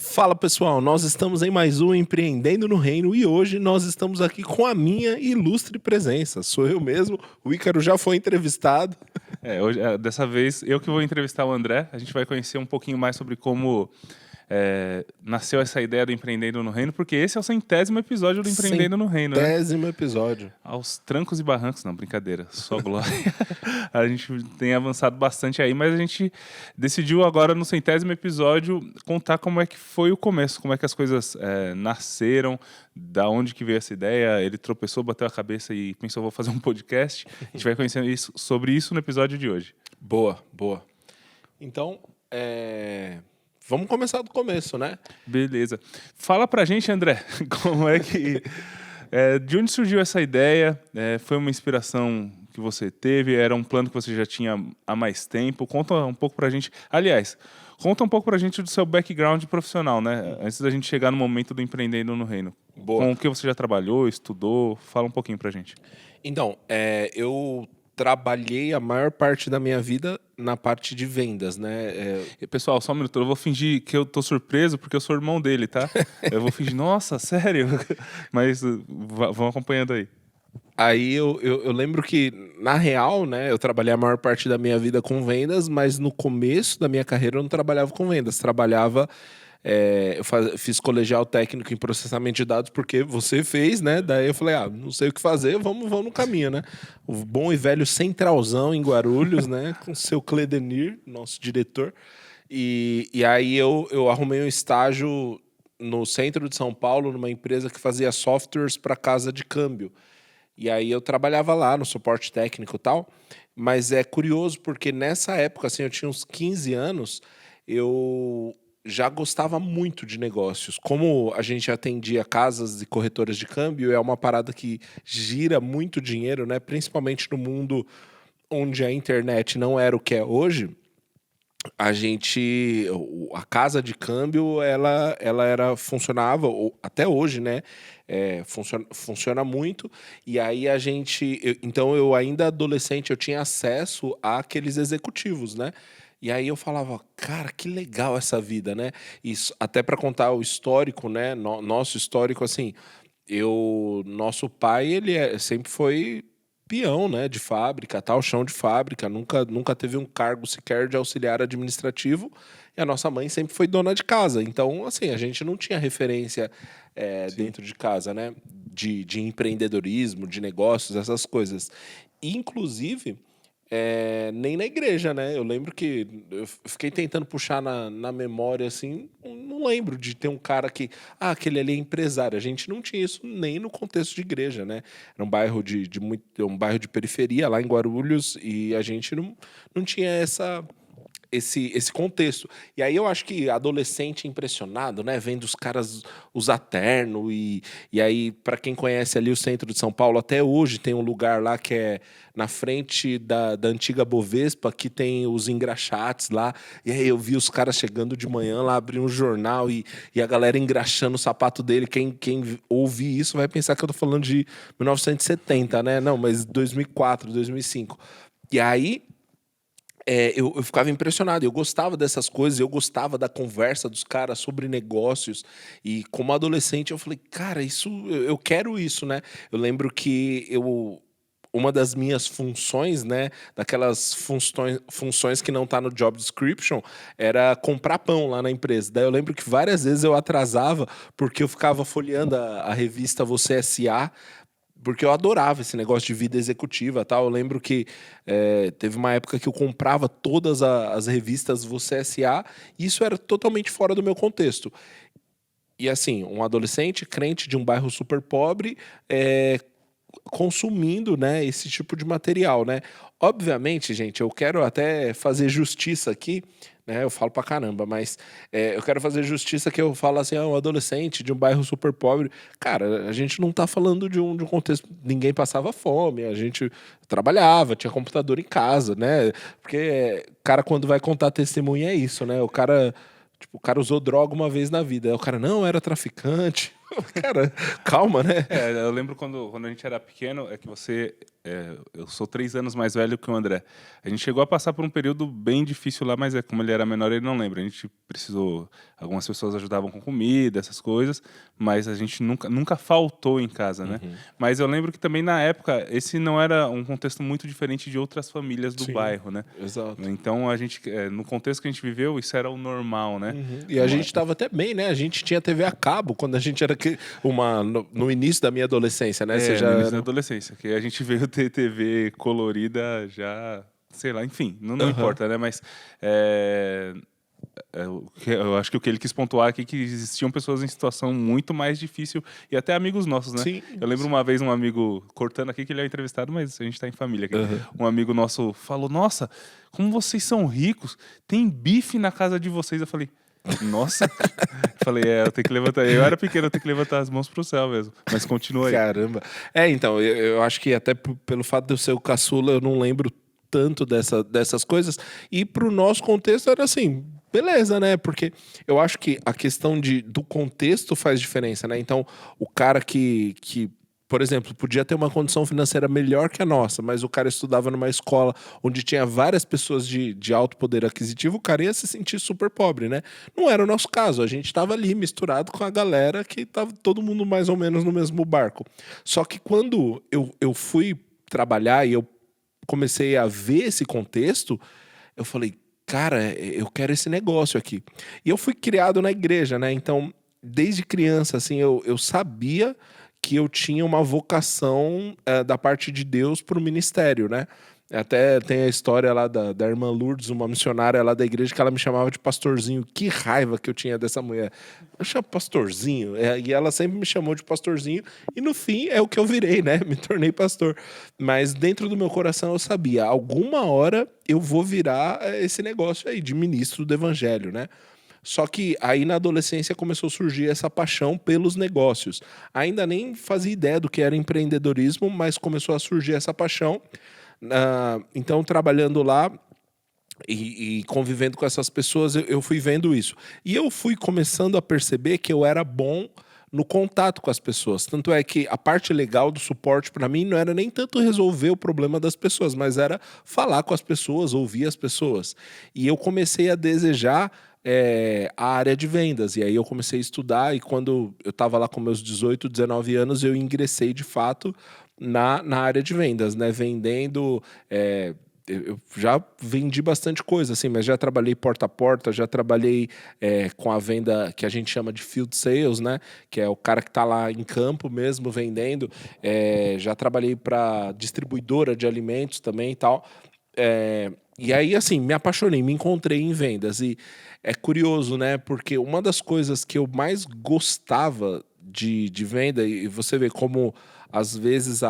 Fala pessoal, nós estamos em mais um Empreendendo no Reino e hoje nós estamos aqui com a minha ilustre presença. Sou eu mesmo, o Ícaro já foi entrevistado. Dessa vez eu que vou entrevistar o André. A gente vai conhecer um pouquinho mais sobre como nasceu essa ideia do Empreendendo no Reino, porque esse é o 100º episódio do Empreendendo no Reino, né? 100º episódio. Aos trancos e barrancos, não, brincadeira, só glória. A gente tem avançado bastante aí, mas a gente decidiu agora no 100º episódio contar como é que foi o começo, como é que as coisas nasceram, da onde que veio essa ideia. Ele tropeçou, bateu a cabeça e pensou, vou fazer um podcast. A gente vai conhecer sobre isso no episódio de hoje. Boa. Então, vamos começar do começo, né? Beleza. Fala pra gente, André, como é que... de onde surgiu essa ideia? Foi uma inspiração que você teve? Era um plano que você já tinha há mais tempo? Conta um pouco pra gente. Aliás, conta um pouco pra gente do seu background profissional, né? Antes da gente chegar no momento do Empreendendo no Reino. Boa. Com o que você já trabalhou, estudou? Fala um pouquinho pra gente. Então, eu trabalhei a maior parte da minha vida na parte de vendas, né? E, pessoal, só um minuto, eu vou fingir que eu tô surpreso porque eu sou irmão dele, tá? Eu vou fingir, nossa, sério? Mas vão acompanhando aí. Aí eu lembro que, na real, né, eu trabalhei a maior parte da minha vida com vendas, mas no começo da minha carreira eu não trabalhava com vendas, fiz colegial técnico em processamento de dados porque você fez, né? Daí eu falei, não sei o que fazer, vamos no caminho, né? O bom e velho Centralzão em Guarulhos, né? Com seu Cledenir, nosso diretor. E aí eu arrumei um estágio no centro de São Paulo, numa empresa que fazia softwares para casa de câmbio. E aí eu trabalhava lá no suporte técnico e tal, mas é curioso porque nessa época, assim, eu tinha uns 15 anos, eu já gostava muito de negócios. Como a gente atendia casas e corretoras de câmbio, é uma parada que gira muito dinheiro, né? Principalmente no mundo onde a internet não era o que é hoje. A casa de câmbio, ela funcionava, até hoje, né? Funciona muito. E aí então eu ainda adolescente, eu tinha acesso àqueles executivos, né? E aí eu falava, cara, que legal essa vida, né? Isso, até para contar o histórico, né? Nosso histórico, assim, nosso pai, sempre foi peão, né, de fábrica, tal, chão de fábrica, nunca teve um cargo sequer de auxiliar administrativo, e a nossa mãe sempre foi dona de casa. Então, assim, a gente não tinha referência dentro de casa, né, de empreendedorismo, de negócios, essas coisas. Inclusive, nem na igreja, né? Eu lembro que eu fiquei tentando puxar na memória, assim, não lembro de ter um cara que, aquele ali é empresário. A gente não tinha isso nem no contexto de igreja, né? Era um bairro um bairro de periferia lá em Guarulhos e a gente não tinha esse contexto. E aí eu acho que adolescente impressionado, né? Vendo os caras usar terno e aí, para quem conhece ali o centro de São Paulo, até hoje tem um lugar lá que é na frente da antiga Bovespa, que tem os engraxates lá. E aí eu vi os caras chegando de manhã lá, abrir um jornal e a galera engraxando o sapato dele. Quem ouvir isso vai pensar que eu tô falando de 1970, né? Não, mas 2004, 2005. E aí eu ficava impressionado, eu gostava dessas coisas, eu gostava da conversa dos caras sobre negócios, e como adolescente eu falei, cara, eu quero isso, né? Eu lembro que uma das minhas funções, né, daquelas funções que não tá no job description, era comprar pão lá na empresa. Daí eu lembro que várias vezes eu atrasava porque eu ficava folheando a revista Você S.A., porque eu adorava esse negócio de vida executiva, tal. Eu lembro que teve uma época que eu comprava todas as revistas Você S.A. e isso era totalmente fora do meu contexto. E assim, um adolescente crente de um bairro super pobre, consumindo, né, esse tipo de material, né? Obviamente, gente, eu quero até fazer justiça aqui, né? Eu falo pra caramba, mas eu quero fazer justiça que eu falo assim, um adolescente de um bairro super pobre. Cara, a gente não tá falando de um contexto, ninguém passava fome, a gente trabalhava, tinha computador em casa, né? Porque cara, quando vai contar testemunha é isso, né? O cara usou droga uma vez na vida. Aí o cara, não, era traficante. Cara, calma, né? Eu lembro quando a gente era pequeno, é que eu sou 3 anos mais velho que o André. A gente chegou a passar por um período bem difícil lá, mas como ele era menor, ele não lembra. A gente precisou, algumas pessoas ajudavam com comida, essas coisas, mas a gente nunca faltou em casa, né? Mas eu lembro que também na época, esse não era um contexto muito diferente de outras famílias do Sim, bairro, né? exato. Então no contexto que a gente viveu, isso era o normal, né? E a gente tava até bem, né? A gente tinha TV a cabo quando a gente era no início da minha adolescência, né? Você já No início da adolescência, que a gente veio ter TV colorida já, sei lá, enfim, não importa, né? Mas eu acho que o que ele quis pontuar aqui é que existiam pessoas em situação muito mais difícil e até amigos nossos, né? Sim. Eu lembro uma vez um amigo, cortando aqui que ele é entrevistado, mas a gente tá em família aqui. Um amigo nosso falou, nossa, como vocês são ricos, tem bife na casa de vocês. Eu falei, nossa. Falei, eu tenho que levantar. Eu era pequeno, eu tenho que levantar as mãos pro céu mesmo. Mas continua aí. Caramba. Então, eu acho que até pelo fato de eu ser o caçula, eu não lembro tanto dessas coisas. E pro nosso contexto era assim, beleza, né? Porque eu acho que a questão do contexto faz diferença, né? Então, o cara que por exemplo, podia ter uma condição financeira melhor que a nossa, mas o cara estudava numa escola onde tinha várias pessoas de alto poder aquisitivo, o cara ia se sentir super pobre, né? Não era o nosso caso, a gente estava ali misturado com a galera que estava todo mundo mais ou menos no mesmo barco. Só que quando eu fui trabalhar e eu comecei a ver esse contexto, eu falei, cara, eu quero esse negócio aqui. E eu fui criado na igreja, né? Então, desde criança, assim, eu sabia que eu tinha uma vocação da parte de Deus para o ministério, né? Até tem a história lá da irmã Lourdes, uma missionária lá da igreja, que ela me chamava de pastorzinho. Que raiva que eu tinha dessa mulher. Eu chamo pastorzinho. E ela sempre me chamou de pastorzinho. E no fim é o que eu virei, né? Me tornei pastor. Mas dentro do meu coração eu sabia, alguma hora eu vou virar esse negócio aí de ministro do evangelho, né? Só que aí na adolescência começou a surgir essa paixão pelos negócios. Ainda nem fazia ideia do que era empreendedorismo, mas começou a surgir essa paixão. Então, trabalhando lá e convivendo com essas pessoas, eu fui vendo isso. E eu fui começando a perceber que eu era bom no contato com as pessoas. Tanto é que a parte legal do suporte para mim não era nem tanto resolver o problema das pessoas, mas era falar com as pessoas, ouvir as pessoas. E eu comecei a desejar a área de vendas. E aí eu comecei a estudar e quando eu estava lá com meus 18, 19 anos, eu ingressei de fato na área de vendas, né? Vendendo... eu já vendi bastante coisa, assim, mas já trabalhei porta a porta, já trabalhei com a venda que a gente chama de field sales, né? Que é o cara que está lá em campo mesmo vendendo. Já trabalhei para distribuidora de alimentos também e tal. E aí, assim, me apaixonei, me encontrei em vendas. E é curioso, né? Porque uma das coisas que eu mais gostava de venda, e você vê como às vezes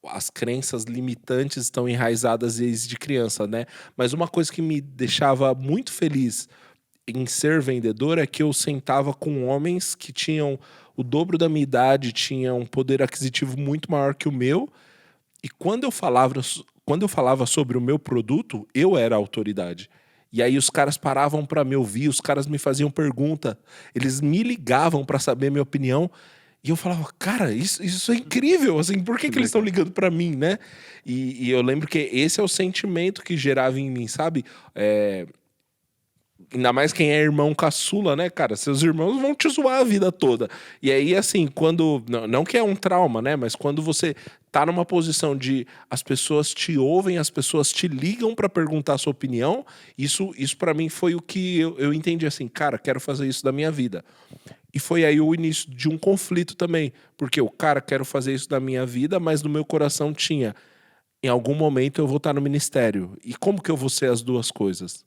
as crenças limitantes estão enraizadas desde criança, né? Mas uma coisa que me deixava muito feliz em ser vendedor é que eu sentava com homens que tinham o dobro da minha idade, tinham um poder aquisitivo muito maior que o meu, e quando eu falava sobre o meu produto, eu era a autoridade. E aí os caras paravam para me ouvir, os caras me faziam pergunta, eles me ligavam para saber minha opinião. E eu falava, cara, isso é incrível, assim, por que eles estão ligando para mim, né? E eu lembro que esse é o sentimento que gerava em mim, sabe? Ainda mais quem é irmão caçula, né, cara? Seus irmãos vão te zoar a vida toda. E aí, assim, quando... Não que é um trauma, né? Mas quando você tá numa posição de as pessoas te ouvem, as pessoas te ligam para perguntar a sua opinião, isso para mim foi o que eu entendi, assim, cara, quero fazer isso da minha vida. E foi aí o início de um conflito também. Porque o cara, quero fazer isso da minha vida, mas no meu coração tinha, em algum momento eu vou estar no ministério. E como que eu vou ser as duas coisas?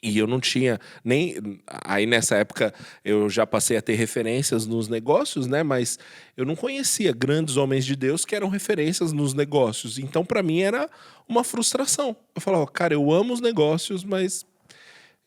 E eu não tinha nem... Aí nessa época eu já passei a ter referências nos negócios, né? Mas eu não conhecia grandes homens de Deus que eram referências nos negócios. Então para mim era uma frustração. Eu falava, cara, eu amo os negócios, mas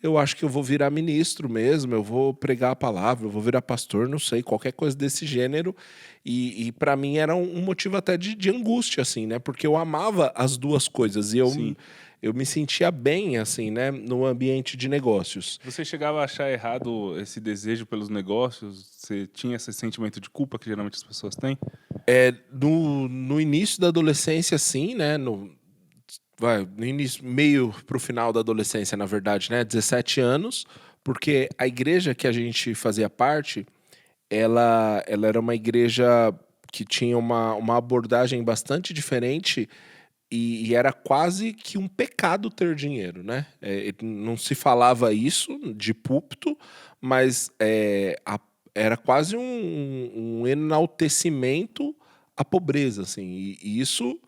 eu acho que eu vou virar ministro mesmo, eu vou pregar a palavra, eu vou virar pastor, não sei, qualquer coisa desse gênero. E para mim era um motivo até de angústia, assim, né? Porque eu amava as duas coisas. E Sim. eu me sentia bem, assim, né, no ambiente de negócios. Você chegava a achar errado esse desejo pelos negócios? Você tinha esse sentimento de culpa que geralmente as pessoas têm? No início da adolescência, sim, né, no início, meio pro final da adolescência, na verdade, né, 17 anos, porque a igreja que a gente fazia parte, ela era uma igreja que tinha uma abordagem bastante diferente e era quase que um pecado ter dinheiro, né? Não se falava isso de púlpito, mas era quase um enaltecimento à pobreza, assim. E isso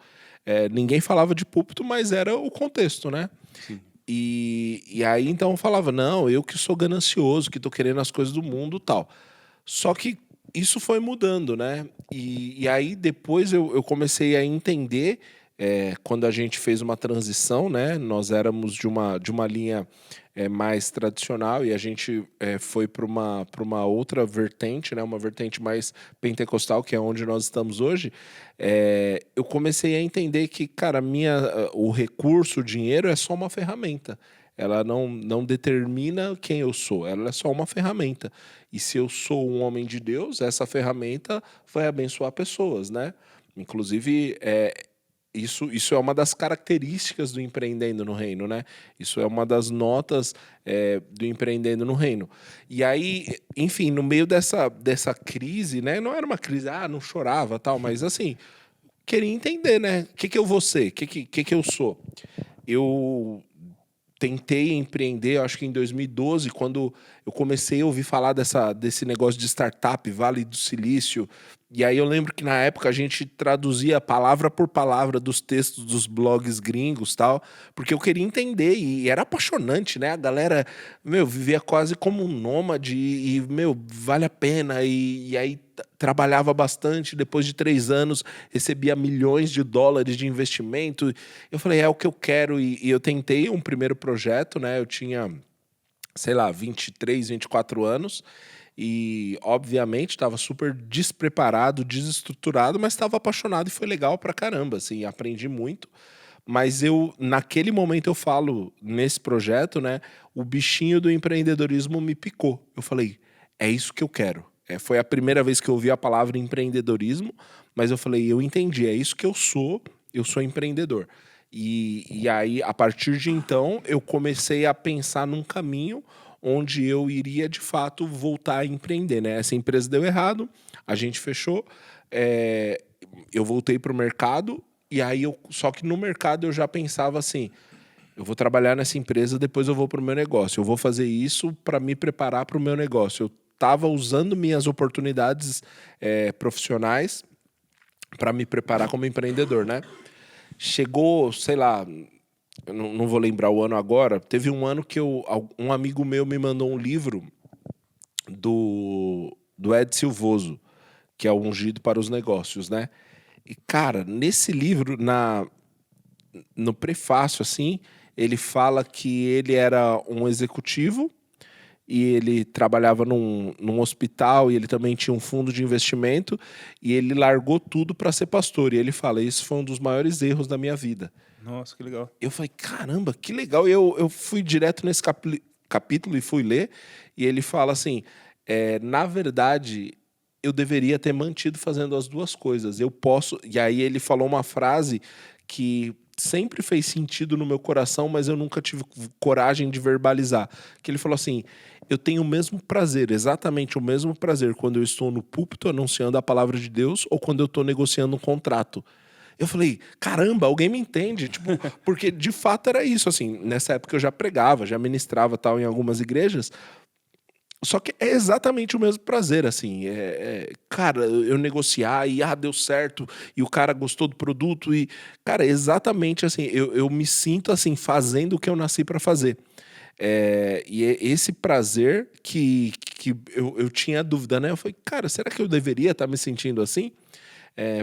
ninguém falava de púlpito, mas era o contexto, né? Sim. E aí então eu falava, não, eu que sou ganancioso, que tô querendo as coisas do mundo, tal. Só que isso foi mudando, né? E aí depois eu comecei a entender, quando a gente fez uma transição, né? Nós éramos de uma linha mais tradicional e a gente foi para uma outra vertente, né? Uma vertente mais pentecostal, que é onde nós estamos hoje. Eu comecei a entender que, cara, o recurso, o dinheiro é só uma ferramenta. Ela não determina quem eu sou, ela é só uma ferramenta. E se eu sou um homem de Deus, essa ferramenta vai abençoar pessoas, né? Inclusive, isso é uma das características do empreendendo no reino, né? Isso é uma das notas do empreendendo no reino. E aí, enfim, no meio dessa crise, né? Não era uma crise, não chorava, tal, mas assim, queria entender, né? O que eu vou ser? O que eu sou? Eu tentei empreender, acho que em 2012, quando eu comecei a ouvir falar desse negócio de startup, Vale do Silício. E aí eu lembro que na época a gente traduzia palavra por palavra dos textos dos blogs gringos, tal, porque eu queria entender e era apaixonante, né? A galera, meu, vivia quase como um nômade e meu, vale a pena. E aí trabalhava bastante, depois de 3 anos recebia milhões de dólares de investimento. Eu falei, é o que eu quero. E eu tentei um primeiro projeto, né? Eu tinha, sei lá, 23, 24 anos. E, obviamente, estava super despreparado, desestruturado, mas estava apaixonado e foi legal pra caramba, assim, aprendi muito. Mas naquele momento, eu falo, nesse projeto, né, o bichinho do empreendedorismo me picou. Eu falei, é isso que eu quero. Foi a primeira vez que eu ouvi a palavra empreendedorismo, mas eu falei, eu entendi, é isso que eu sou empreendedor. E aí, a partir de então, eu comecei a pensar num caminho onde eu iria, de fato, voltar a empreender, né? Essa empresa deu errado, a gente fechou, eu voltei para o mercado, e aí só que no mercado eu já pensava assim, eu vou trabalhar nessa empresa, depois eu vou para o meu negócio. Eu vou fazer isso para me preparar para o meu negócio. Eu estava usando minhas oportunidades profissionais para me preparar como empreendedor, né? Chegou, sei lá, eu não vou lembrar o ano agora. Teve um ano que um amigo meu me mandou um livro do Ed Silvoso, que é o Ungido para os Negócios, né? E, cara, nesse livro, no prefácio, assim, ele fala que ele era um executivo e ele trabalhava num hospital e ele também tinha um fundo de investimento e ele largou tudo para ser pastor. E ele fala, isso foi um dos maiores erros da minha vida. Nossa, que legal. Eu falei, caramba, que legal. E eu fui direto nesse capítulo e fui ler e ele fala assim, na verdade, eu deveria ter mantido fazendo as duas coisas. Eu posso... E aí ele falou uma frase que sempre fez sentido no meu coração, mas eu nunca tive coragem de verbalizar. Que ele falou assim, eu tenho o mesmo prazer, exatamente o mesmo prazer quando eu estou no púlpito anunciando a palavra de Deus ou quando eu estou negociando um contrato. Eu falei, caramba, alguém me entende? Tipo, porque de fato era isso, assim, nessa época eu já pregava, já ministrava tal em algumas igrejas, só que é exatamente o mesmo prazer, assim, cara, eu negociar e deu certo, e o cara gostou do produto, e, cara, exatamente assim, eu me sinto assim, fazendo o que eu nasci para fazer. E é esse prazer que eu tinha dúvida, né? Eu falei, cara, será que eu deveria estar me sentindo assim?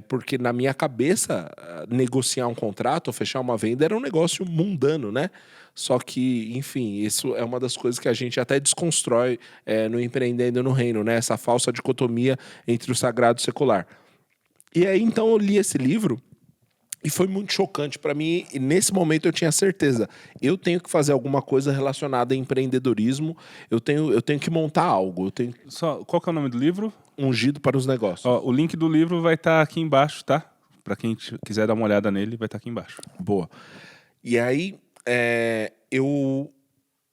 Porque na minha cabeça, negociar um contrato ou fechar uma venda era um negócio mundano, né? Só que, enfim, isso é uma das coisas que a gente até desconstrói no Empreendendo no Reino, né? Essa falsa dicotomia entre o sagrado e o secular. E aí, então, eu li esse livro E foi muito chocante para mim. E nesse momento eu tinha certeza. Eu tenho que fazer alguma coisa relacionada a empreendedorismo. Eu tenho que montar algo. Eu tenho Qual que é o nome do livro? Ungido para os negócios. Ó, o link do livro vai estar aqui embaixo, tá? Para quem quiser dar uma olhada nele, vai estar aqui embaixo. Boa. E aí,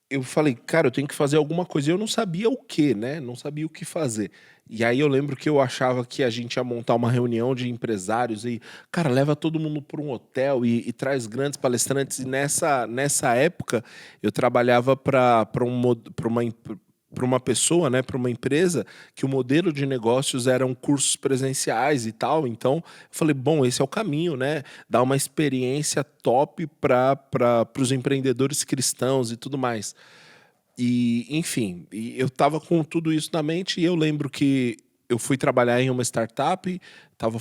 eu falei, cara, eu tenho que fazer alguma coisa. E eu não sabia o que, né? Não sabia o que fazer. E aí eu lembro que eu achava que a gente ia montar uma reunião de empresários e, cara, leva todo mundo para um hotel e traz grandes palestrantes. E nessa época eu trabalhava para uma pessoa, né, para uma empresa, que o modelo de negócios eram cursos presenciais e tal. Então, eu falei, bom, esse é o caminho, né? Dar uma experiência top para os empreendedores cristãos e tudo mais. E, enfim, eu estava com tudo isso na mente e eu lembro que eu fui trabalhar em uma startup, estava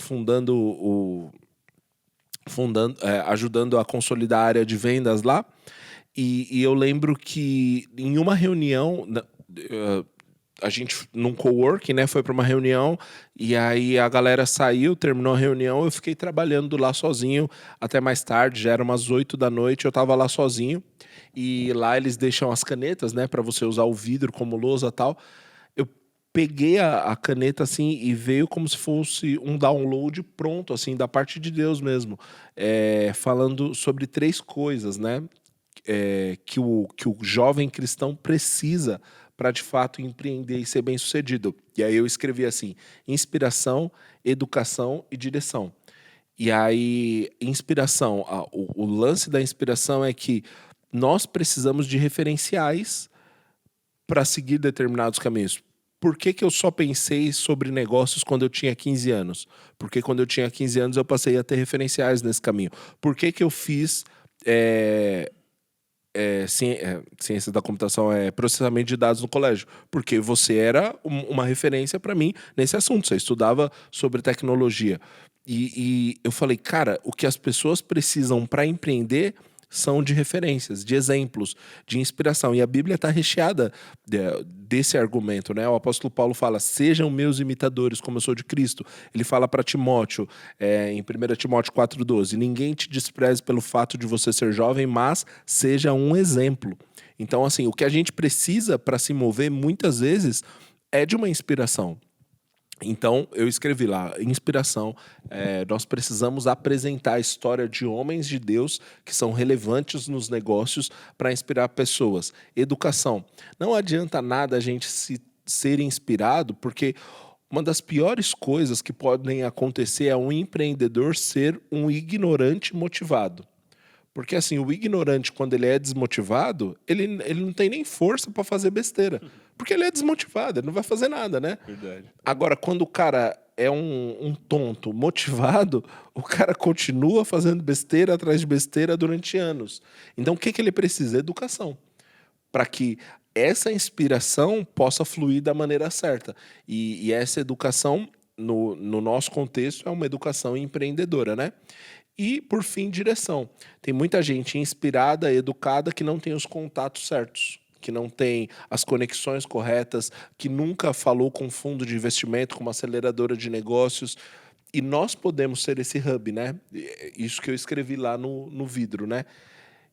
ajudando a consolidar a área de vendas lá. E eu lembro que em uma reunião, a gente num coworking, né, foi para uma reunião e aí a galera saiu, terminou a reunião, eu fiquei trabalhando lá sozinho até mais tarde, já era umas 8 da noite, eu estava lá sozinho e lá eles deixam as canetas, né, para você usar o vidro como lousa e tal. Eu peguei a caneta assim e veio como se fosse um download pronto, assim, da parte de Deus mesmo, falando sobre 3 coisas, né, que o jovem cristão precisa para de fato empreender e ser bem-sucedido. E aí eu escrevi assim: inspiração, educação e direção. E aí, inspiração, o lance da inspiração é que nós precisamos de referenciais para seguir determinados caminhos. Por que eu só pensei sobre negócios quando eu tinha 15 anos? Porque quando eu tinha 15 anos eu passei a ter referenciais nesse caminho. Por que eu fiz ciência da computação, processamento de dados no colégio? Porque você era uma referência para mim nesse assunto. Você estudava sobre tecnologia. E eu falei, cara, o que as pessoas precisam para empreender são de referências, de exemplos, de inspiração. E a Bíblia está recheada desse argumento, né? O apóstolo Paulo fala, sejam meus imitadores, como eu sou de Cristo. Ele fala para Timóteo, em 1 Timóteo 4,12, ninguém te despreze pelo fato de você ser jovem, mas seja um exemplo. Então, assim, o que a gente precisa para se mover, muitas vezes, é de uma inspiração. Então, eu escrevi lá, inspiração, nós precisamos apresentar a história de homens de Deus que são relevantes nos negócios para inspirar pessoas. Educação. Não adianta nada a gente ser inspirado, porque uma das piores coisas que podem acontecer é um empreendedor ser um ignorante motivado. Porque assim, o ignorante, quando ele é desmotivado, ele não tem nem força para fazer besteira. Porque ele é desmotivado, ele não vai fazer nada, né? Verdade. Agora, quando o cara é um tonto motivado, o cara continua fazendo besteira atrás de besteira durante anos. Então, o que ele precisa? Educação. Para que essa inspiração possa fluir da maneira certa. E essa educação, no nosso contexto, é uma educação empreendedora, né? E, por fim, direção. Tem muita gente inspirada, educada, que não tem os contatos certos, que não tem as conexões corretas, que nunca falou com um fundo de investimento, com uma aceleradora de negócios. E nós podemos ser esse hub, né? Isso que eu escrevi lá no vidro, né?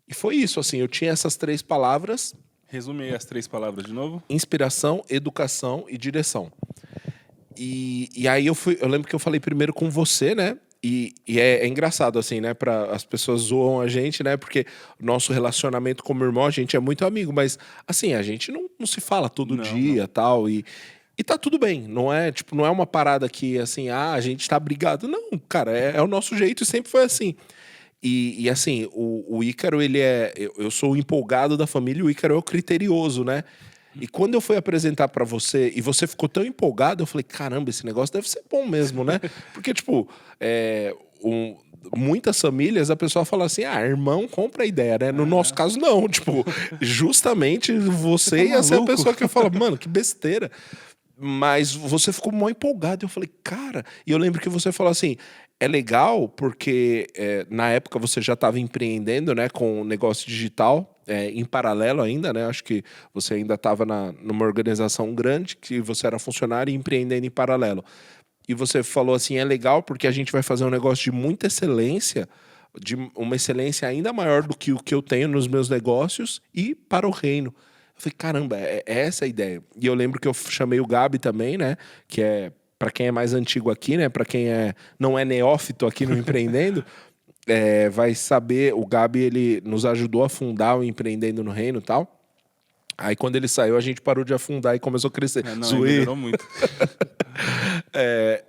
E foi isso, assim, eu tinha essas 3 palavras. Resume aí as 3 palavras de novo. Inspiração, educação e direção. E aí eu lembro que eu falei primeiro com você, né? E é engraçado, assim, né? As pessoas zoam a gente, né? Porque o nosso relacionamento como irmão, a gente é muito amigo, mas, assim, a gente não se fala todo dia, tal, e tá tudo bem. Não é, tipo, não é uma parada que, assim, a gente tá brigado. Não, cara, é o nosso jeito e sempre foi assim. E assim, o Ícaro, ele eu sou o empolgado da família, o Ícaro é o criterioso, né? E quando eu fui apresentar pra você, e você ficou tão empolgado, eu falei, caramba, esse negócio deve ser bom mesmo, né? Porque, tipo, muitas famílias, a pessoa fala assim, irmão, compra a ideia, né? No nosso caso, não. Tipo, justamente você ia ser a pessoa que fala, mano, que besteira. Mas você ficou mó empolgado. Eu falei, cara... E eu lembro que você falou assim, é legal porque na época você já estava empreendendo, né, com negócio digital, em paralelo ainda, né? Acho que você ainda estava numa organização grande, que você era funcionário e empreendendo em paralelo. E você falou assim, é legal porque a gente vai fazer um negócio de muita excelência, de uma excelência ainda maior do que o que eu tenho nos meus negócios e para o reino. Eu falei, caramba, é essa a ideia. E eu lembro que eu chamei o Gabi também, né? Que é, para quem é mais antigo aqui, né? Para quem não é neófito aqui no Empreendendo, vai saber, o Gabi, ele nos ajudou a fundar o Empreendendo no Reino e tal. Aí quando ele saiu, a gente parou de afundar e começou a crescer. Melhorou muito.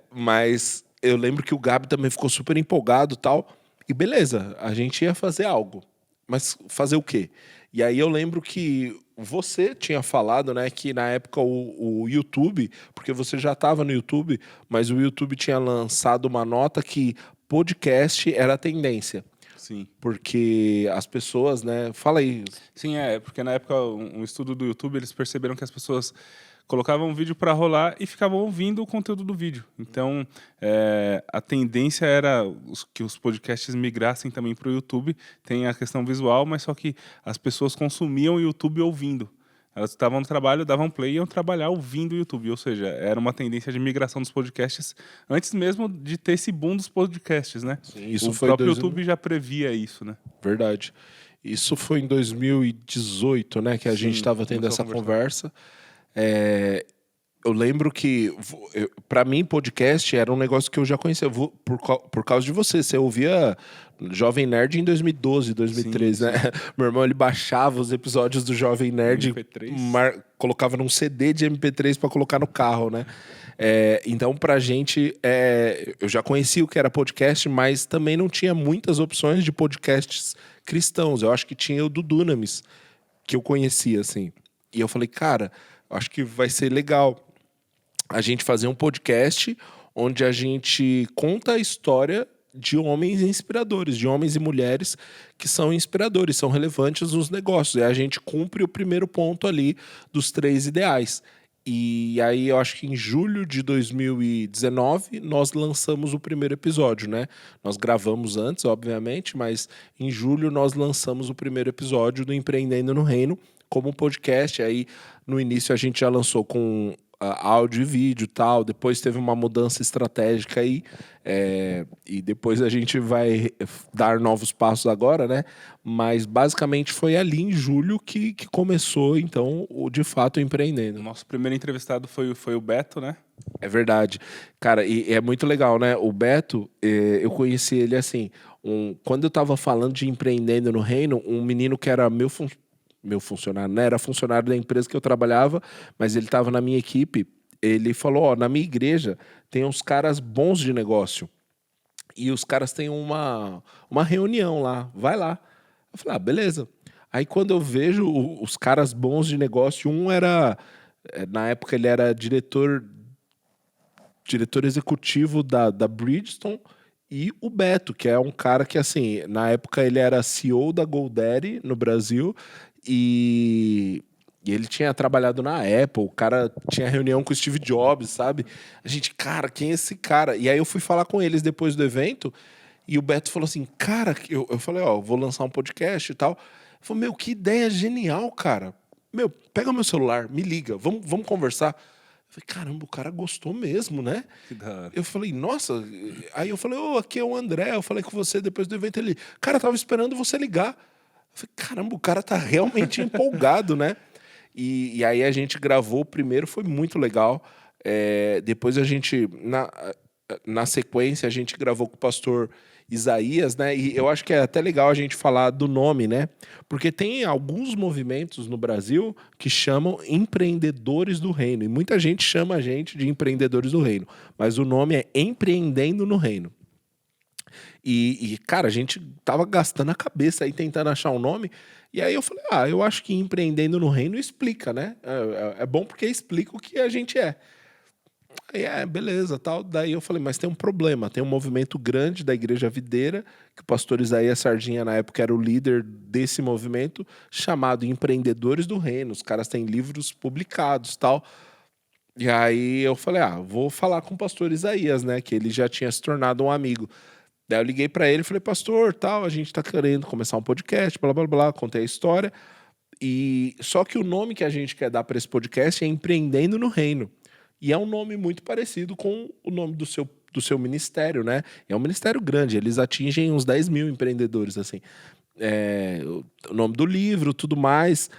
Mas eu lembro que o Gabi também ficou super empolgado e tal. E beleza, a gente ia fazer algo. Mas fazer o quê? E aí eu lembro que você tinha falado, né, que na época o YouTube, porque você já estava no YouTube, mas o YouTube tinha lançado uma nota que podcast era a tendência. Sim. Porque as pessoas, né... Fala aí. Sim, porque na época, um estudo do YouTube, eles perceberam que as pessoas colocavam um vídeo para rolar e ficavam ouvindo o conteúdo do vídeo. Então, a tendência era que os podcasts migrassem também para o YouTube. Tem a questão visual, mas só que as pessoas consumiam o YouTube ouvindo. Elas estavam no trabalho, davam play e iam trabalhar ouvindo o YouTube. Ou seja, era uma tendência de migração dos podcasts antes mesmo de ter esse boom dos podcasts, né? Sim, isso o foi próprio YouTube já previa isso, né? Verdade. Isso foi em 2018, né? Que a gente estava tendo essa conversa. Eu lembro que, para mim, podcast era um negócio que eu já conhecia por causa de você. Você ouvia Jovem Nerd em 2012, 2013, sim, né? Sim. Meu irmão, ele baixava os episódios do Jovem Nerd, colocava num CD de MP3 para colocar no carro, né? Então, pra gente, eu já conhecia o que era podcast, mas também não tinha muitas opções de podcasts cristãos. Eu acho que tinha o do Dunamis, que eu conhecia, assim. E eu falei, cara, acho que vai ser legal a gente fazer um podcast onde a gente conta a história de homens inspiradores, de homens e mulheres que são inspiradores, são relevantes nos negócios. E a gente cumpre o primeiro ponto ali dos 3 ideais. E aí eu acho que em julho de 2019 nós lançamos o primeiro episódio, né? Nós gravamos antes, obviamente, mas em julho nós lançamos o primeiro episódio do Empreendendo no Reino como um podcast. Aí no início a gente já lançou com áudio e vídeo e tal, depois teve uma mudança estratégica aí, e depois a gente vai dar novos passos agora, né? Mas basicamente foi ali em julho que começou, então, de fato, o Empreendendo. O nosso primeiro entrevistado foi o Beto, né? É verdade. Cara, e é muito legal, né? O Beto, eu conheci ele assim, quando eu tava falando de Empreendendo no Reino, um menino que era meu funcionário, né? Era funcionário da empresa que eu trabalhava, mas ele estava na minha equipe. Ele falou, ó, na minha igreja tem uns caras bons de negócio. E os caras têm uma reunião lá, vai lá. Eu falei, beleza. Aí quando eu vejo os caras bons de negócio, um era, na época ele era diretor executivo da Bridgestone, e o Beto, que é um cara que, assim, na época ele era CEO da GoDaddy no Brasil, e ele tinha trabalhado na Apple, o cara tinha reunião com o Steve Jobs, sabe? A gente, cara, quem é esse cara? E aí eu fui falar com eles depois do evento, e o Beto falou assim, cara, eu falei, vou lançar um podcast e tal. Ele falou, meu, que ideia genial, cara. Meu, pega meu celular, me liga, vamos conversar. Eu falei, caramba, o cara gostou mesmo, né? Que da hora. Eu falei, nossa. Aí eu falei, aqui é o André, eu falei com você depois do evento. Ele, cara, tava esperando você ligar. Eu falei, caramba, o cara tá realmente empolgado, né? E aí a gente gravou o primeiro, foi muito legal. Depois a gente, na sequência, a gente gravou com o pastor Isaías, né? E eu acho que é até legal a gente falar do nome, né? Porque tem alguns movimentos no Brasil que chamam empreendedores do reino. E muita gente chama a gente de empreendedores do reino. Mas o nome é Empreendendo no Reino. E cara, a gente tava gastando a cabeça aí tentando achar um nome. E aí eu falei, eu acho que Empreendendo no Reino explica, né? É bom porque explica o que a gente é. Aí, beleza, tal. Daí eu falei, mas tem um problema. Tem um movimento grande da Igreja Videira, que o pastor Isaías Sardinha, na época, era o líder desse movimento, chamado Empreendedores do Reino. Os caras têm livros publicados, tal. E aí eu falei, vou falar com o pastor Isaías, né? Que ele já tinha se tornado um amigo. Daí eu liguei pra ele e falei, pastor, tal, a gente tá querendo começar um podcast, blá, blá, blá. Contei a história. E só que o nome que a gente quer dar para esse podcast é Empreendendo no Reino. E é um nome muito parecido com o nome do do seu ministério, né? É um ministério grande, eles atingem uns 10 mil empreendedores, assim. O nome do livro, tudo mais.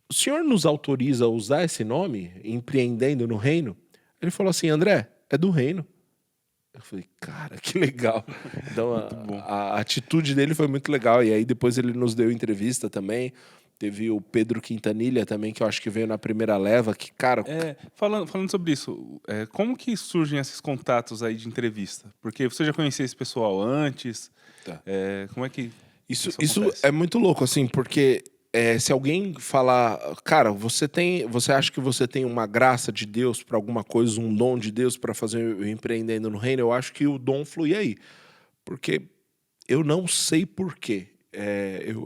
O senhor nos autoriza a usar esse nome, Empreendendo no Reino? Ele falou assim, André, é do reino. Eu falei, cara, que legal. Então, a atitude dele foi muito legal. E aí, depois ele nos deu entrevista também. Teve o Pedro Quintanilha também, que eu acho que veio na primeira leva. Que, cara... Falando sobre isso, como que surgem esses contatos aí de entrevista? Porque você já conhecia esse pessoal antes? Tá. Como é que Isso acontece? é muito louco, assim, porque se alguém falar, cara, você acha que você tem uma graça de Deus para alguma coisa, um dom de Deus para fazer o Empreendendo no Reino, eu acho que o dom flui aí. Porque eu não sei por quê.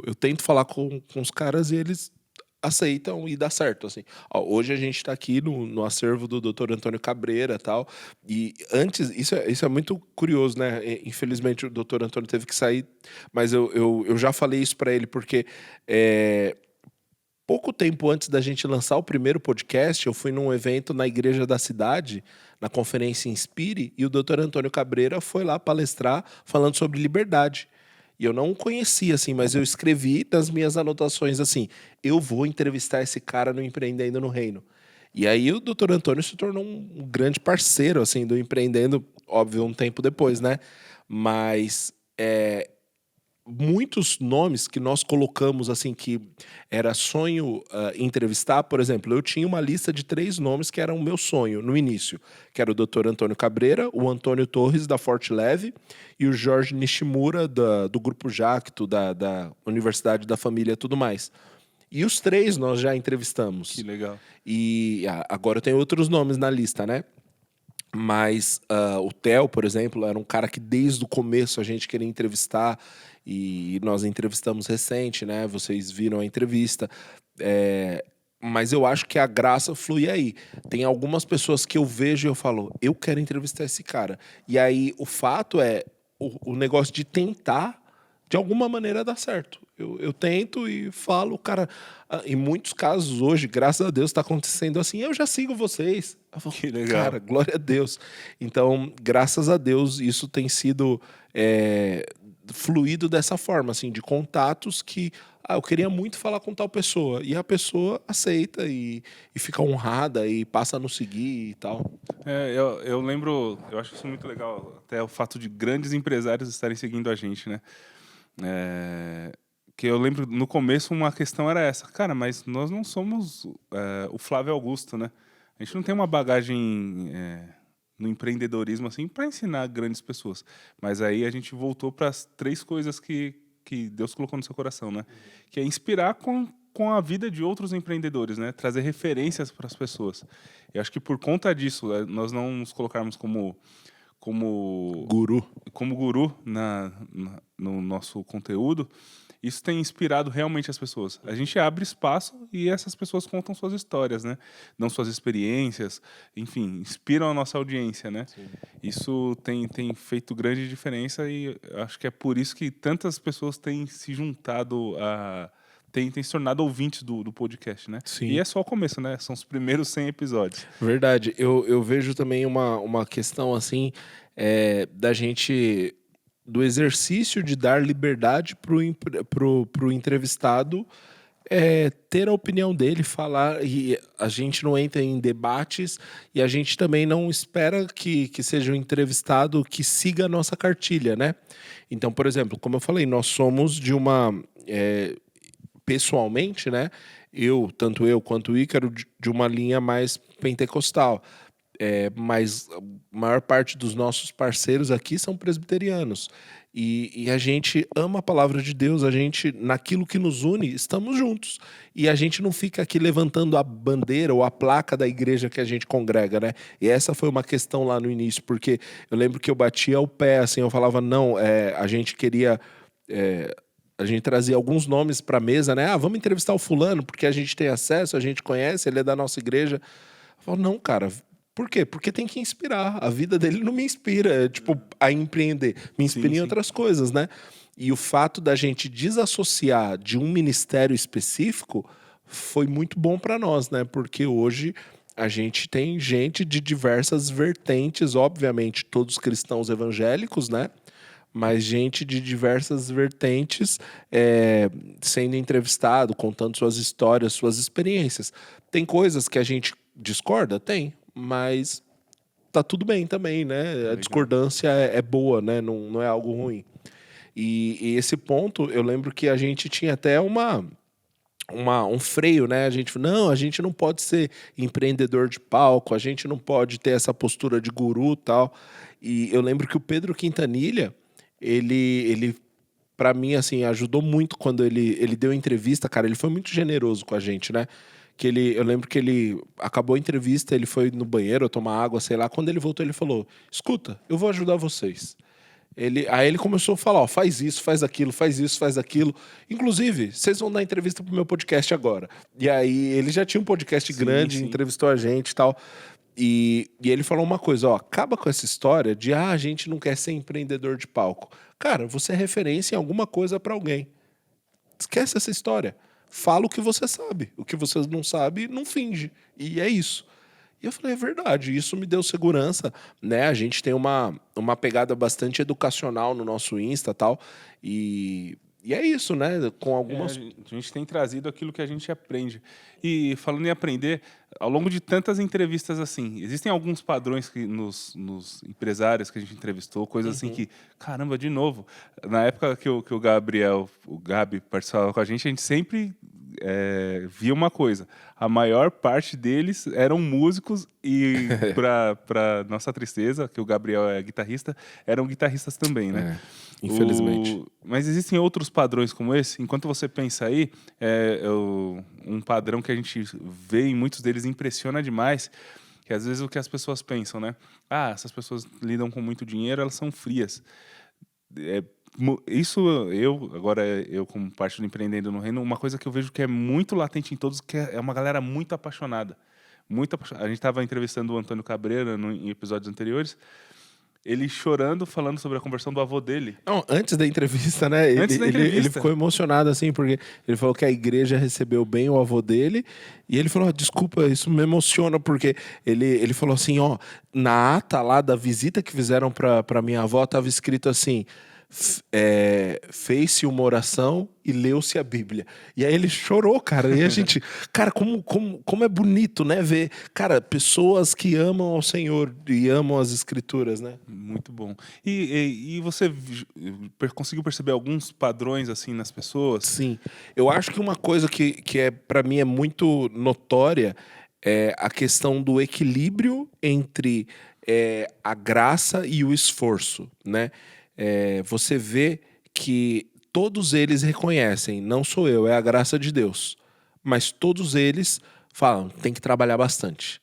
Eu tento falar com os caras e eles aceitam e dá certo, assim. Ó, hoje a gente está aqui no acervo do Dr. Antônio Cabreira e tal, e antes, isso é muito curioso, né? Infelizmente o Dr. Antônio teve que sair, mas eu já falei isso para ele, porque pouco tempo antes da gente lançar o primeiro podcast, eu fui num evento na igreja da cidade, na conferência Inspire, e o Dr. Antônio Cabreira foi lá palestrar falando sobre liberdade. E eu não conhecia, assim, mas eu escrevi nas minhas anotações assim, eu vou entrevistar esse cara no Empreendendo no Reino. E aí o Dr. Antônio se tornou um grande parceiro, assim, do Empreendendo, óbvio, um tempo depois, né? Mas muitos nomes que nós colocamos, assim, que era sonho entrevistar, por exemplo, eu tinha uma lista de 3 nomes que eram o meu sonho no início, que era o Dr. Antônio Cabreira, o Antônio Torres, da Forte Leve, e o Jorge Nishimura, do Grupo Jacto, da Universidade da Família e tudo mais. E os 3 nós já entrevistamos. Que legal. E agora tem outros nomes na lista, né? Mas o Theo, por exemplo, era um cara que desde o começo a gente queria entrevistar e nós entrevistamos recente, né? Vocês viram a entrevista. Mas eu acho que a graça flui aí. Tem algumas pessoas que eu vejo e eu falo, eu quero entrevistar esse cara. E aí o fato é o negócio de tentar de alguma maneira dar certo. Eu tento e falo, cara, em muitos casos hoje, graças a Deus, está acontecendo assim, eu já sigo vocês. Eu falo, Que legal. cara, glória a Deus. Então, graças a Deus, isso tem sido fluído dessa forma, assim, de contatos que eu queria muito falar com tal pessoa. E a pessoa aceita e fica honrada e passa a nos seguir e tal. Eu lembro, eu acho isso muito legal, até o fato de grandes empresários estarem seguindo a gente, né? Que eu lembro, no começo, uma questão era essa. Cara, mas nós não somos o Flávio Augusto, né? A gente não tem uma bagagem no empreendedorismo assim para ensinar grandes pessoas. Mas aí a gente voltou para as 3 coisas que Deus colocou no seu coração, né? Que é inspirar com a vida de outros empreendedores, né? Trazer referências para as pessoas. Eu acho que por conta disso, nós não nos colocarmos como guru no nosso conteúdo, isso tem inspirado realmente as pessoas. A gente abre espaço e essas pessoas contam suas histórias, né? Dão suas experiências, enfim, inspiram a nossa audiência, né? Sim. Isso tem feito grande diferença e acho que é por isso que tantas pessoas têm se juntado têm se tornado ouvintes do podcast, né? Sim. E é só o começo, né? São os primeiros 100 episódios. Verdade. Eu vejo também uma questão assim da gente do exercício de dar liberdade pro entrevistado ter a opinião dele, falar, e a gente não entra em debates e a gente também não espera que seja um entrevistado que siga a nossa cartilha, né? Então, por exemplo, como eu falei, nós somos de uma pessoalmente, né? Tanto eu quanto o Ícaro, de uma linha mais pentecostal. Mas a maior parte dos nossos parceiros aqui são presbiterianos. E a gente ama a palavra de Deus, a gente, naquilo que nos une, estamos juntos. E a gente não fica aqui levantando a bandeira ou a placa da igreja que a gente congrega, né? E essa foi uma questão lá no início, porque eu lembro que eu batia o pé, assim, eu falava, não, a gente queria... a gente trazia alguns nomes para a mesa, né? Vamos entrevistar o fulano, porque a gente tem acesso, a gente conhece, ele é da nossa igreja. Eu falo, não, cara... Por quê? Porque tem que inspirar. A vida dele não me inspira, a empreender. Me inspira em outras coisas, né? E o fato da gente desassociar de um ministério específico foi muito bom para nós, né? Porque hoje a gente tem gente de diversas vertentes, obviamente, todos cristãos evangélicos, né? Mas gente de diversas vertentes sendo entrevistado, contando suas histórias, suas experiências. Tem coisas que a gente discorda? Tem, mas tá tudo bem também, né? A Legal. discordância é boa, né? Não é algo ruim. E esse ponto, eu lembro que a gente tinha até um freio, né? A gente não pode ser empreendedor de palco, a gente não pode ter essa postura de guru e tal. E eu lembro que o Pedro Quintanilha, ele para mim, assim, ajudou muito quando ele deu entrevista, cara, ele foi muito generoso com a gente, né? Eu lembro que ele acabou a entrevista, ele foi no banheiro tomar água, sei lá. Quando ele voltou, ele falou: escuta, eu vou ajudar vocês. Aí ele começou a falar, ó, faz isso, faz aquilo, faz isso, faz aquilo. Inclusive, vocês vão dar entrevista pro meu podcast agora. E aí ele já tinha um podcast grande, sim. entrevistou a gente e tal. E ele falou uma coisa, ó, acaba com essa história de a gente não quer ser empreendedor de palco. Cara, você é referência em alguma coisa pra alguém. Esquece essa história. Fala o que você sabe. O que você não sabe, não finge. E é isso. E eu falei, é verdade, isso me deu segurança, né? A gente tem uma pegada bastante educacional no nosso Insta e tal. E é isso, né? Com algumas. A gente tem trazido aquilo que a gente aprende. E falando em aprender, ao longo de tantas entrevistas assim, existem alguns padrões que nos empresários que a gente entrevistou, coisas assim que, caramba, de novo. Na época que o Gabi participava com a gente sempre via uma coisa. A maior parte deles eram músicos e, para nossa tristeza, que o Gabriel é guitarrista, eram guitarristas também, né? Infelizmente. Mas existem outros padrões como esse? Enquanto você pensa aí, um padrão que a gente vê em muitos deles impressiona demais, que às vezes o que as pessoas pensam, né? Ah, essas pessoas lidam com muito dinheiro, elas são frias. Isso eu como parte do Empreendendo no Reino, uma coisa que eu vejo que é muito latente em todos, que é uma galera muito apaixonada. Muito apaixonada. A gente estava entrevistando o Antônio Cabreira em episódios anteriores, ele chorando, falando sobre a conversão do avô dele. Não, antes da entrevista, né? Ele ficou emocionado, assim, porque ele falou que a igreja recebeu bem o avô dele. E ele falou, desculpa, isso me emociona, porque ele falou assim, ó, na ata lá da visita que fizeram pra minha avó, tava escrito assim, fez-se uma oração e leu-se a Bíblia. E aí ele chorou, cara. E a gente, cara, como é bonito, né? Ver, cara, pessoas que amam ao Senhor e amam as Escrituras, né? Muito bom. E você conseguiu perceber alguns padrões assim nas pessoas? Sim. Eu acho que uma coisa que para mim é muito notória é a questão do equilíbrio entre a graça e o esforço, né? Você vê que todos eles reconhecem, não sou eu, é a graça de Deus. Mas todos eles falam, tem que trabalhar bastante.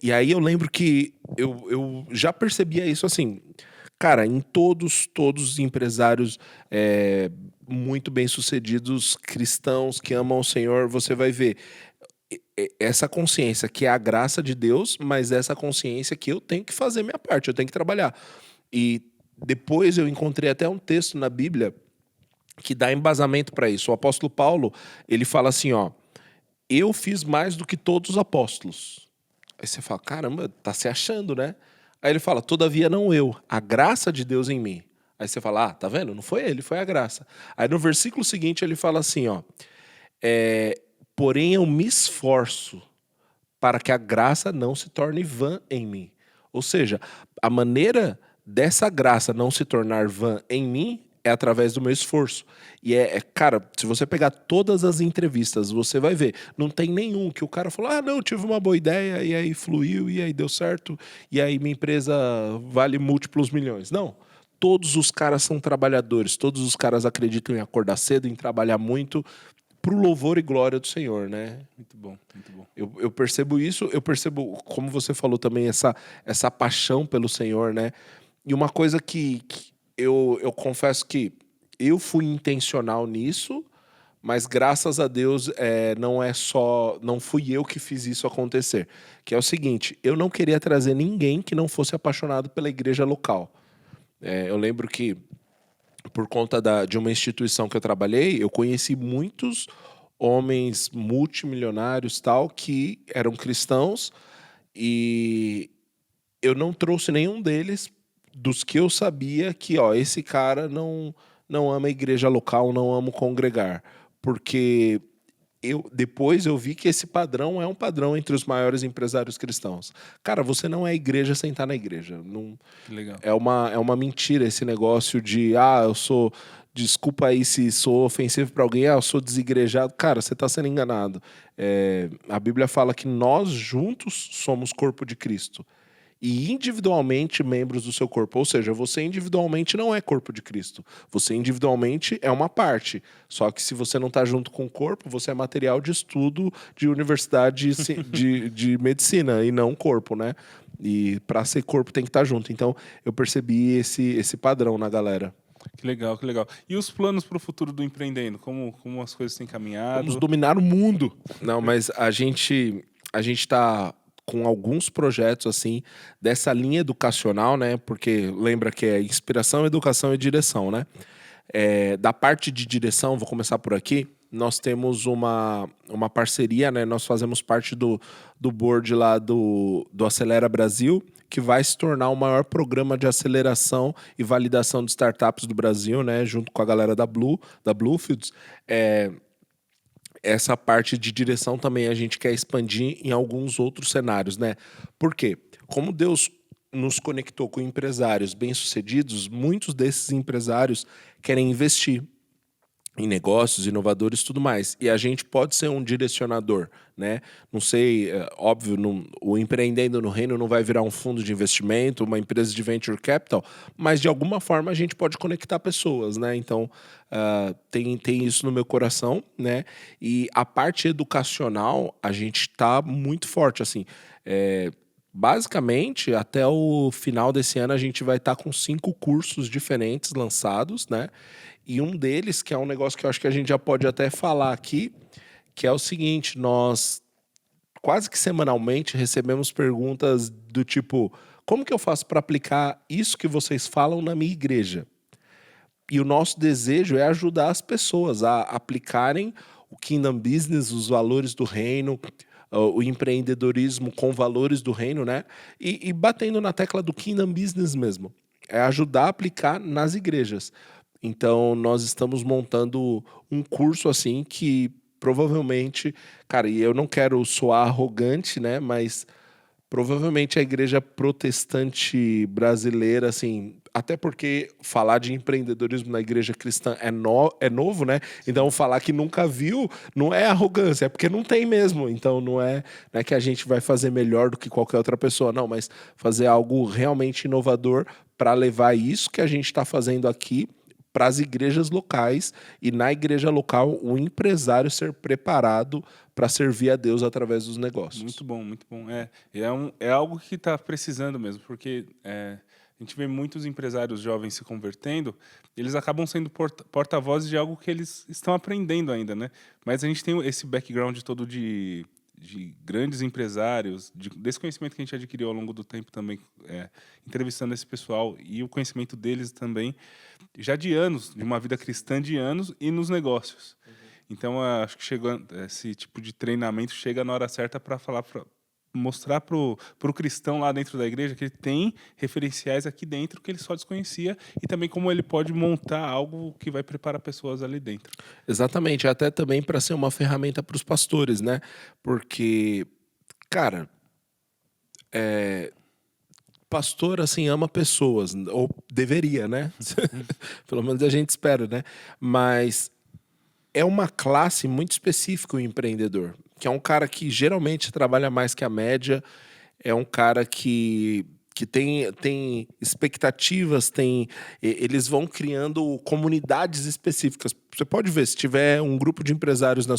E aí eu lembro que eu já percebia isso assim, cara, em todos os empresários muito bem-sucedidos, cristãos que amam o Senhor, você vai ver essa consciência que é a graça de Deus, mas essa consciência que eu tenho que fazer minha parte, eu tenho que trabalhar. E depois eu encontrei até um texto na Bíblia que dá embasamento para isso. O apóstolo Paulo, ele fala assim, ó, eu fiz mais do que todos os apóstolos. Aí você fala, caramba, tá se achando, né? Aí ele fala, todavia não eu, a graça de Deus em mim. Aí você fala, tá vendo? Não foi ele, foi a graça. Aí no versículo seguinte ele fala assim, ó, porém eu me esforço para que a graça não se torne vã em mim. Ou seja, a maneira dessa graça não se tornar vã em mim é através do meu esforço. E cara, se você pegar todas as entrevistas, você vai ver, não tem nenhum que o cara falou, não, tive uma boa ideia, e aí fluiu, e aí deu certo, e aí minha empresa vale múltiplos milhões. Não. Todos os caras são trabalhadores, todos os caras acreditam em acordar cedo, em trabalhar muito, pro louvor e glória do Senhor, né? Muito bom, muito bom. Eu percebo isso, eu percebo, como você falou também, essa paixão pelo Senhor, né? E uma coisa que eu confesso que eu fui intencional nisso, mas graças a Deus não fui eu que fiz isso acontecer. Que é o seguinte, eu não queria trazer ninguém que não fosse apaixonado pela igreja local. Eu lembro que, por conta de uma instituição que eu trabalhei, eu conheci muitos homens multimilionários tal que eram cristãos e eu não trouxe nenhum deles dos que eu sabia que, ó, esse cara não ama a igreja local, não ama congregar, porque depois eu vi que esse padrão é um padrão entre os maiores empresários cristãos. Cara, você não é igreja sem estar na igreja. Não, Que legal. é uma mentira esse negócio de, eu sou, desculpa aí se sou ofensivo para alguém, eu sou desigrejado. Cara, você está sendo enganado. A Bíblia fala que nós juntos somos corpo de Cristo e individualmente membros do seu corpo. Ou seja, você individualmente não é corpo de Cristo. Você individualmente é uma parte. Só que se você não está junto com o corpo, você é material de estudo de universidade de medicina e não corpo, né? E para ser corpo tem que estar junto. Então eu percebi esse padrão na galera. Que legal, que legal. E os planos para o futuro do empreendendo? Como as coisas têm caminhado? Vamos dominar o mundo. Não, mas a gente está com alguns projetos assim dessa linha educacional, né? Porque lembra que é inspiração, educação e direção, né? Da parte de direção, vou começar por aqui. Nós temos uma parceria, né? Nós fazemos parte do board lá do Acelera Brasil, que vai se tornar o maior programa de aceleração e validação de startups do Brasil, né? Junto com a galera da Bluefields. Essa parte de direção também a gente quer expandir em alguns outros cenários, né? Por quê? Como Deus nos conectou com empresários bem-sucedidos, muitos desses empresários querem investir em negócios, inovadores e tudo mais. E a gente pode ser um direcionador, né? Não sei, óbvio, o Empreendendo no Reino não vai virar um fundo de investimento, uma empresa de venture capital, mas de alguma forma a gente pode conectar pessoas, né? Então, tem isso no meu coração, né? E a parte educacional, a gente está muito forte, assim. Basicamente, até o final desse ano, a gente vai estar com 5 cursos diferentes lançados, né? E um deles, que é um negócio que eu acho que a gente já pode até falar aqui, que é o seguinte: nós quase que semanalmente recebemos perguntas do tipo: como que eu faço para aplicar isso que vocês falam na minha igreja? E o nosso desejo é ajudar as pessoas a aplicarem o Kingdom Business, os valores do reino, o empreendedorismo com valores do reino, né? E batendo na tecla do Kingdom Business mesmo. É ajudar a aplicar nas igrejas. Então, nós estamos montando um curso assim que provavelmente, cara, e eu não quero soar arrogante, né? Mas provavelmente a igreja protestante brasileira, assim, até porque falar de empreendedorismo na igreja cristã é novo, né? Então falar que nunca viu não é arrogância, é porque não tem mesmo. Então não é que a gente vai fazer melhor do que qualquer outra pessoa, não, mas fazer algo realmente inovador para levar isso que a gente está fazendo aqui para as igrejas locais e na igreja local o empresário ser preparado para servir a Deus através dos negócios. Muito bom, muito bom. É algo que está precisando mesmo, porque a gente vê muitos empresários jovens se convertendo, eles acabam sendo porta-vozes de algo que eles estão aprendendo ainda, né? Mas a gente tem esse background todo de grandes empresários, desse conhecimento que a gente adquiriu ao longo do tempo também, entrevistando esse pessoal e o conhecimento deles também, já de anos, de uma vida cristã de anos e nos negócios. Então, acho que esse tipo de treinamento chega na hora certa para mostrar para o cristão lá dentro da igreja que ele tem referenciais aqui dentro que ele só desconhecia e também como ele pode montar algo que vai preparar pessoas ali dentro. Exatamente, até também para ser uma ferramenta para os pastores, né? Porque, cara, pastor, assim, ama pessoas, ou deveria, né? Pelo menos a gente espera, né? Mas é uma classe muito específica o empreendedor, que é um cara que geralmente trabalha mais que a média, é um cara que tem expectativas, eles vão criando comunidades específicas. Você pode ver, se tiver um grupo de empresários na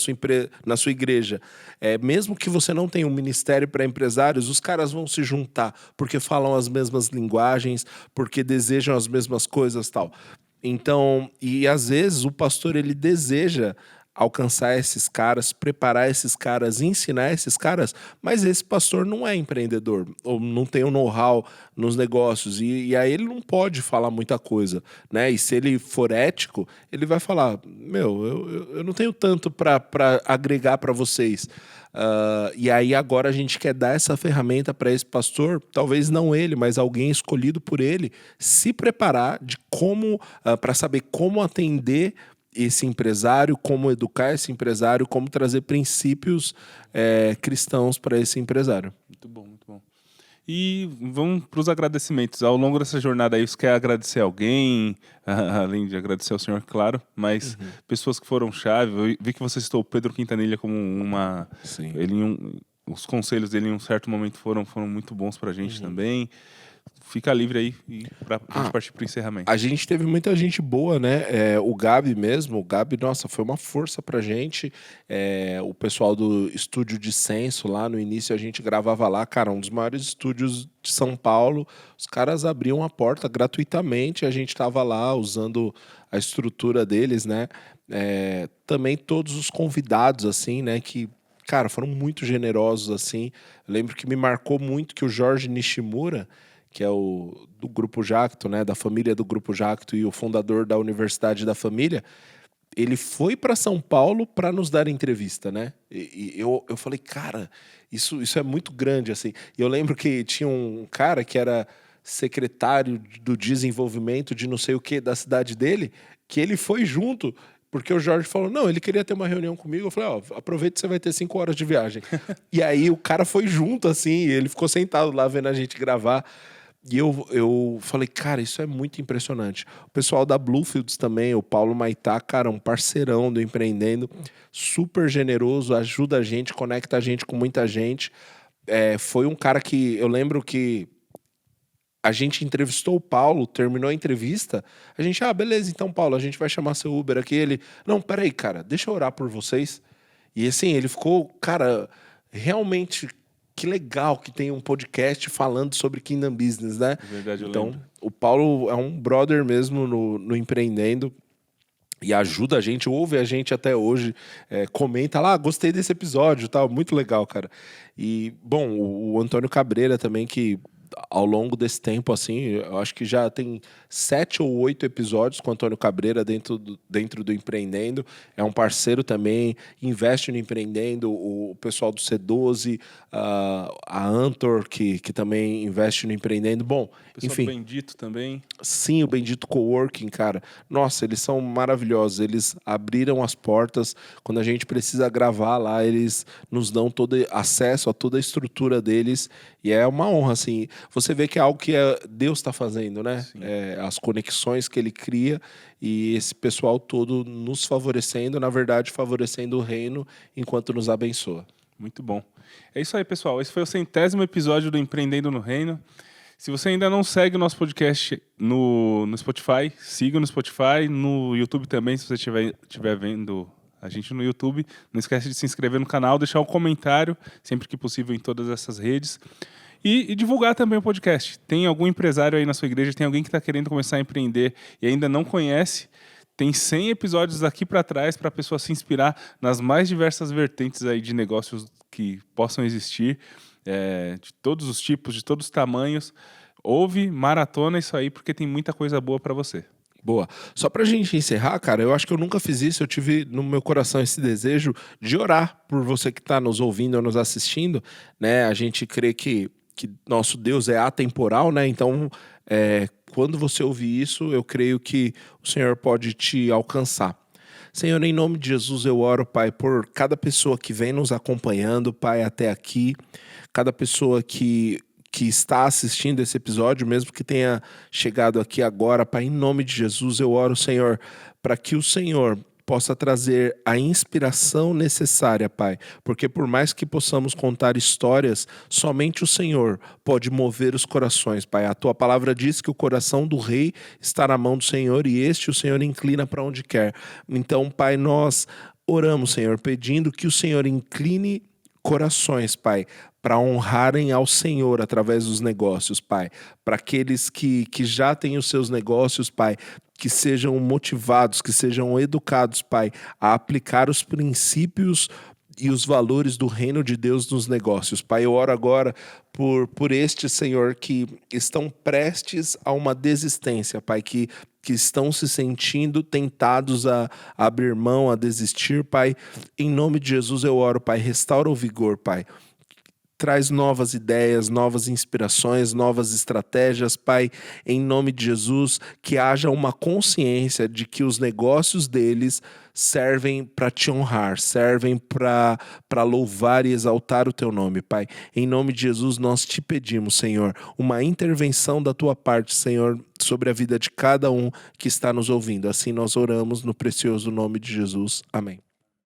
sua igreja, mesmo que você não tenha um ministério para empresários, os caras vão se juntar, porque falam as mesmas linguagens, porque desejam as mesmas coisas, tal. Então, e às vezes o pastor ele deseja alcançar esses caras, preparar esses caras, ensinar esses caras, mas esse pastor não é empreendedor, ou não tem o know-how nos negócios, e aí ele não pode falar muita coisa, né? E se ele for ético, ele vai falar, eu não tenho tanto para agregar para vocês. E aí agora a gente quer dar essa ferramenta para esse pastor, talvez não ele, mas alguém escolhido por ele, se preparar de como, para saber como atender esse empresário, como educar esse empresário, como trazer princípios cristãos para esse empresário. Muito bom, muito bom. E vamos para os agradecimentos. Ao longo dessa jornada aí, você quer agradecer alguém, além de agradecer ao senhor, claro, mas pessoas que foram chave. Eu vi que você citou o Pedro Quintanilha como uma... Sim. Os conselhos dele em um certo momento foram muito bons para a gente também. Fica livre aí para a gente partir para o encerramento. A gente teve muita gente boa, né? O Gabi mesmo, nossa, foi uma força pra gente. O pessoal do Estúdio de Censo, lá no início a gente gravava lá, cara, um dos maiores estúdios de São Paulo. Os caras abriam a porta gratuitamente, a gente tava lá usando a estrutura deles, né? Também todos os convidados, assim, né? Que, cara, foram muito generosos, assim. Eu lembro que me marcou muito que o Jorge Nishimura, que é do Grupo Jacto, né, da família do Grupo Jacto e o fundador da Universidade da Família, ele foi para São Paulo para nos dar entrevista, né? E eu falei, cara, isso é muito grande, assim. E eu lembro que tinha um cara que era secretário do desenvolvimento de não sei o que da cidade dele, que ele foi junto, porque o Jorge falou, não, ele queria ter uma reunião comigo. Eu falei, aproveita que você vai ter 5 horas de viagem. E aí o cara foi junto, assim, e ele ficou sentado lá vendo a gente gravar. E eu falei, cara, isso é muito impressionante. O pessoal da Bluefields também, o Paulo Maitá, cara, um parceirão do Empreendendo, super generoso, ajuda a gente, conecta a gente com muita gente. Foi um cara que, eu lembro que a gente entrevistou o Paulo, terminou a entrevista, a gente, beleza, então, Paulo, a gente vai chamar seu Uber aqui. Ele, não, peraí, cara, deixa eu orar por vocês. E assim, ele ficou, cara, realmente... Que legal que tem um podcast falando sobre Kingdom Business, né? Verdade, eu então, lembro. o Paulo é um brother mesmo no Empreendendo e ajuda a gente, ouve a gente até hoje, comenta lá, gostei desse episódio, tal, muito legal, cara. E, bom, o Antônio Cabreira também, que ao longo desse tempo, assim, eu acho que já tem 7 ou 8 episódios com o Antônio Cabreira dentro do Empreendendo. É um parceiro também, investe no Empreendendo. O pessoal do C12, a Antor, que também investe no Empreendendo. Bom, enfim. O Bendito também. Sim, o Bendito Coworking, cara. Nossa, eles são maravilhosos. Eles abriram as portas. Quando a gente precisa gravar lá, eles nos dão todo acesso a toda a estrutura deles. E é uma honra, assim. Você vê que é algo que Deus está fazendo, né? As conexões que ele cria e esse pessoal todo nos favorecendo, na verdade, favorecendo o reino enquanto nos abençoa. Muito bom. É isso aí, pessoal. Esse foi o 100º episódio do Empreendendo no Reino. Se você ainda não segue o nosso podcast no Spotify, siga no Spotify, no YouTube também, se você estiver vendo a gente no YouTube. Não esquece de se inscrever no canal, deixar um comentário, sempre que possível, em todas essas redes. E divulgar também o podcast. Tem algum empresário aí na sua igreja, tem alguém que está querendo começar a empreender e ainda não conhece? Tem 100 episódios daqui para trás para a pessoa se inspirar nas mais diversas vertentes aí de negócios que possam existir, de todos os tipos, de todos os tamanhos. Ouve, maratona isso aí, porque tem muita coisa boa para você. Boa. Só pra gente encerrar, cara, eu acho que eu nunca fiz isso. Eu tive no meu coração esse desejo de orar por você que está nos ouvindo ou nos assistindo, né? A gente crê que nosso Deus é atemporal, né? Então, quando você ouvir isso, eu creio que o Senhor pode te alcançar. Senhor, em nome de Jesus, eu oro, Pai, por cada pessoa que vem nos acompanhando, Pai, até aqui, cada pessoa que está assistindo esse episódio, mesmo que tenha chegado aqui agora, Pai, em nome de Jesus, eu oro, Senhor, para que o Senhor possa trazer a inspiração necessária, Pai, porque por mais que possamos contar histórias, somente o Senhor pode mover os corações, Pai. A Tua palavra diz que o coração do rei está na mão do Senhor e este o Senhor inclina para onde quer. Então, Pai, nós oramos, Senhor, pedindo que o Senhor incline corações, Pai, para honrarem ao Senhor através dos negócios, Pai. Para aqueles que já têm os seus negócios, Pai, que sejam motivados, que sejam educados, Pai, a aplicar os princípios e os valores do reino de Deus nos negócios. Pai, eu oro agora por estes, Senhor, que estão prestes a uma desistência, Pai, que estão se sentindo tentados a abrir mão, a desistir, Pai. Em nome de Jesus eu oro, Pai, restaura o vigor, Pai. Traz novas ideias, novas inspirações, novas estratégias, Pai, em nome de Jesus, que haja uma consciência de que os negócios deles servem para te honrar, servem para louvar e exaltar o teu nome, Pai. Em nome de Jesus, nós te pedimos, Senhor, uma intervenção da tua parte, Senhor, sobre a vida de cada um que está nos ouvindo. Assim nós oramos no precioso nome de Jesus. Amém.